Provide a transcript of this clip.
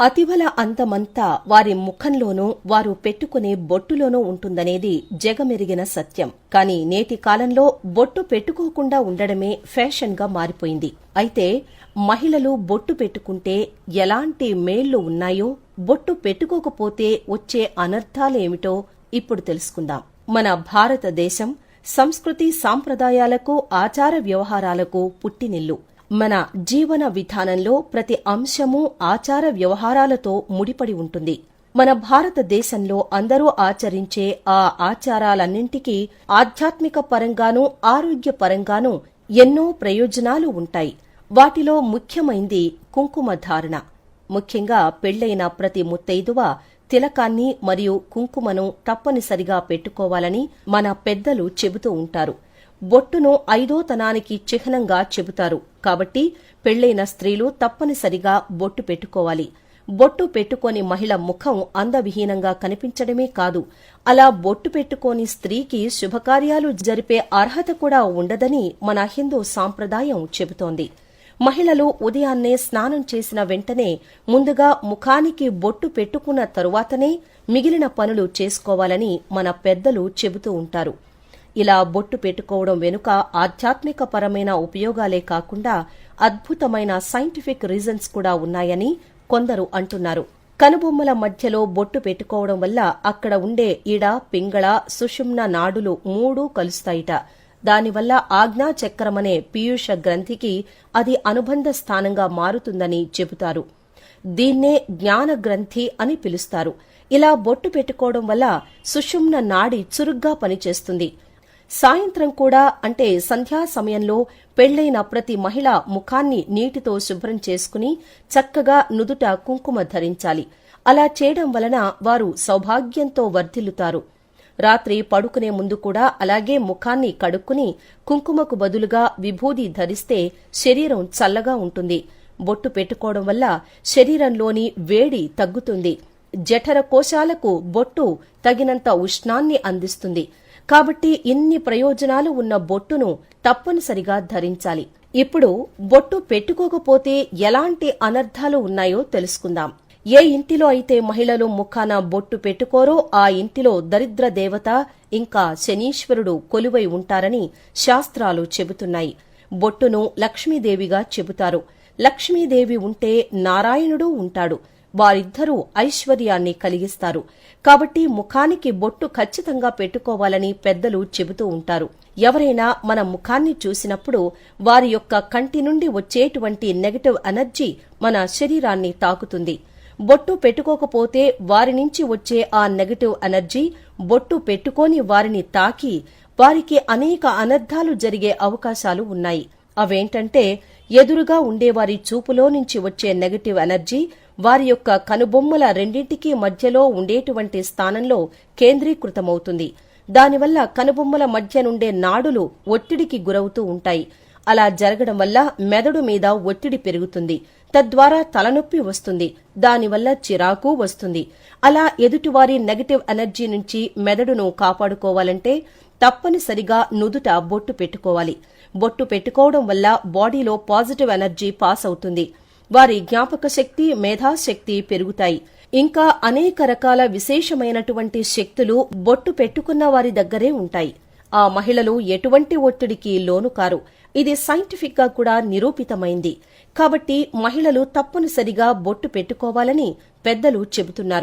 అతివల అందమంతా వారి ముఖంలోనూ వారు పెట్టుకునే బొట్టులోనూ ఉంటుందనేది జగమెరిగిన సత్యం. కాని నేటి కాలంలో బొట్టు పెట్టుకోకుండా ఉండడమే ఫ్యాషన్గా మారిపోయింది. అయితే మహిళలు బొట్టు పెట్టుకుంటే ఎలాంటి మేళ్లు ఉన్నాయో, బొట్టు పెట్టుకోకపోతే వచ్చే అనర్థాలేమిటో ఇప్పుడు తెలుసుకుందాం. మన భారతదేశం సంస్కృతి సాంప్రదాయాలకు, ఆచార వ్యవహారాలకు పుట్టినిల్లు. మన జీవన విధానంలో ప్రతి అంశమూ ఆచార వ్యవహారాలతో ముడిపడి ఉంటుంది. మన భారతదేశంలో అందరూ ఆచరించే ఆ ఆచారాలన్నింటికీ ఆధ్యాత్మిక పరంగానూ, ఆరోగ్య పరంగానూ ఎన్నో ప్రయోజనాలు ఉంటాయి. వాటిలో ముఖ్యమైంది కుంకుమ ధారణ. ముఖ్యంగా పెళ్లైన ప్రతి ముత్తైదువ తిలకాన్ని మరియు కుంకుమను తప్పనిసరిగా పెట్టుకోవాలని మన పెద్దలు చెబుతూ ఉంటారు. బొట్టును ఐదోతనానికి చిహ్నంగా చెబుతారు. కాబట్టి పెళ్లైన స్త్రీలు తప్పనిసరిగా బొట్టు పెట్టుకోవాలి. బొట్టు పెట్టుకోని మహిళ ముఖం అందవిహీనంగా కనిపించడమే కాదు, అలా బొట్టు పెట్టుకోని స్త్రీకి శుభకార్యాలు జరిపే అర్హత కూడా ఉండదని మన హిందూ సాంప్రదాయం చెబుతోంది. మహిళలు ఉదయాన్నే స్నానం చేసిన వెంటనే ముందుగా ముఖానికి బొట్టు పెట్టుకున్న తరువాతనే మిగిలిన పనులు చేసుకోవాలని మన పెద్దలు చెబుతూ ఉంటారు. ఇలా బొట్టు పెట్టుకోవడం వెనుక ఆధ్యాత్మిక పరమైన ఉపయోగాలే కాకుండా అద్భుతమైన సైంటిఫిక్ రీజన్స్ కూడా ఉన్నాయని కొందరు అంటున్నారు. కనుబొమ్మల మధ్యలో బొట్టు పెట్టుకోవడం వల్ల అక్కడ ఉండే ఇడ, పింగళ, సుషుమ్న నాడులు మూడూ కలుస్తాయిట. దానివల్ల ఆజ్ఞాచక్రమనే పీయూష గ్రంథికి అది అనుబంధ స్థానంగా మారుతుందని చెబుతారు. దీన్నే జ్ఞాన గ్రంథి అని పిలుస్తారు. ఇలా బొట్టు పెట్టుకోవడం వల్ల సుషుమ్న నాడి చురుగ్గా పనిచేస్తుంది. సాయంత్రం కూడా, అంటే సంధ్యా సమయంలో పెళ్లైన ప్రతి మహిళ ముఖాన్ని నీటితో శుభ్రం చేసుకుని చక్కగా నుదుట కుంకుమ ధరించాలి. అలా చేయడం వలన వారు సౌభాగ్యంతో వర్ధిల్లుతారు. రాత్రి పడుకునే ముందు కూడా అలాగే ముఖాన్ని కడుక్కుని కుంకుమకు బదులుగా విభూది ధరిస్తే శరీరం చల్లగా ఉంటుంది. బొట్టు పెట్టుకోవడం వల్ల శరీరంలోని వేడి తగ్గుతుంది. జఠర కోశాలకు బొట్టు తగినంత ఉష్ణాన్ని అందిస్తుంది. కాబట్టి ఇన్ని ప్రయోజనాలు ఉన్న బొట్టును తప్పనిసరిగా ధరించాలి. ఇప్పుడు బొట్టు పెట్టుకోకపోతే ఎలాంటి అనర్థాలు ఉన్నాయో తెలుసుకుందాం. ఏ ఇంటిలో అయితే మహిళలు ముఖాన బొట్టు పెట్టుకోరో ఆ ఇంటిలో దరిద్ర దేవత ఇంకా శనీశ్వరుడు కొలువై ఉంటారని శాస్త్రాలు చెబుతున్నాయి. బొట్టును లక్ష్మీదేవిగా చెబుతారు. లక్ష్మీదేవి ఉంటే నారాయణుడు ఉంటాడు. వారిద్దరూ ఐశ్వర్యాన్ని కలిగిస్తారు. కాబట్టి ముఖానికి బొట్టు ఖచ్చితంగా పెట్టుకోవాలని పెద్దలు చెబుతూ ఉంటారు. ఎవరైనా మన ముఖాన్ని చూసినప్పుడు వారి యొక్క కంటి నుండి వచ్చేటువంటి నెగటివ్ ఎనర్జీ మన శరీరాన్ని తాకుతుంది. బొట్టు పెట్టుకోకపోతే వారి నుంచి వచ్చే ఆ నెగటివ్ ఎనర్జీ బొట్టు పెట్టుకోని వారిని తాకి వారికి అనేక అనర్థాలు జరిగే అవకాశాలు ఉన్నాయి. అవేంటంటే, ఎదురుగా ఉండేవారి చూపులో నుంచి వచ్చే నెగటివ్ ఎనర్జీ వారి యొక్క కనుబొమ్మల రెండింటికీ మధ్యలో ఉండేటువంటి స్థానంలో కేంద్రీకృతమవుతుంది. దానివల్ల కనుబొమ్మల మధ్య నుండే నాడులు ఒత్తిడికి గురవుతూ ఉంటాయి. అలా జరగడం వల్ల మెదడు మీద ఒత్తిడి పెరుగుతుంది. తద్వారా తలనొప్పి వస్తుంది. దానివల్ల చిరాకు వస్తుంది. అలా ఎదుటివారి నెగటివ్ ఎనర్జీ నుంచి మెదడును కాపాడుకోవాలంటే తప్పనిసరిగా నుదుట బొట్టు పెట్టుకోవాలి. బొట్టు పెట్టుకోవడం వల్ల బాడీలో పాజిటివ్ ఎనర్జీ పాస్ అవుతుంది. వారి జ్ఞాపక శక్తి, మేధాశక్తి పెరుగుతాయి. ఇంకా అనేక రకాల విశేషమైనటువంటి శక్తులు బొట్టు పెట్టుకున్న వారి దగ్గరే ఉంటాయి. ఆ మహిళలు ఎటువంటి ఒత్తిడికి లోను కారు. ఇది సైంటిఫిక్ గా కూడా నిరూపితమైంది. కాబట్టి మహిళలు తప్పనిసరిగా బొట్టు పెట్టుకోవాలని పెద్దలు చెబుతున్నారు.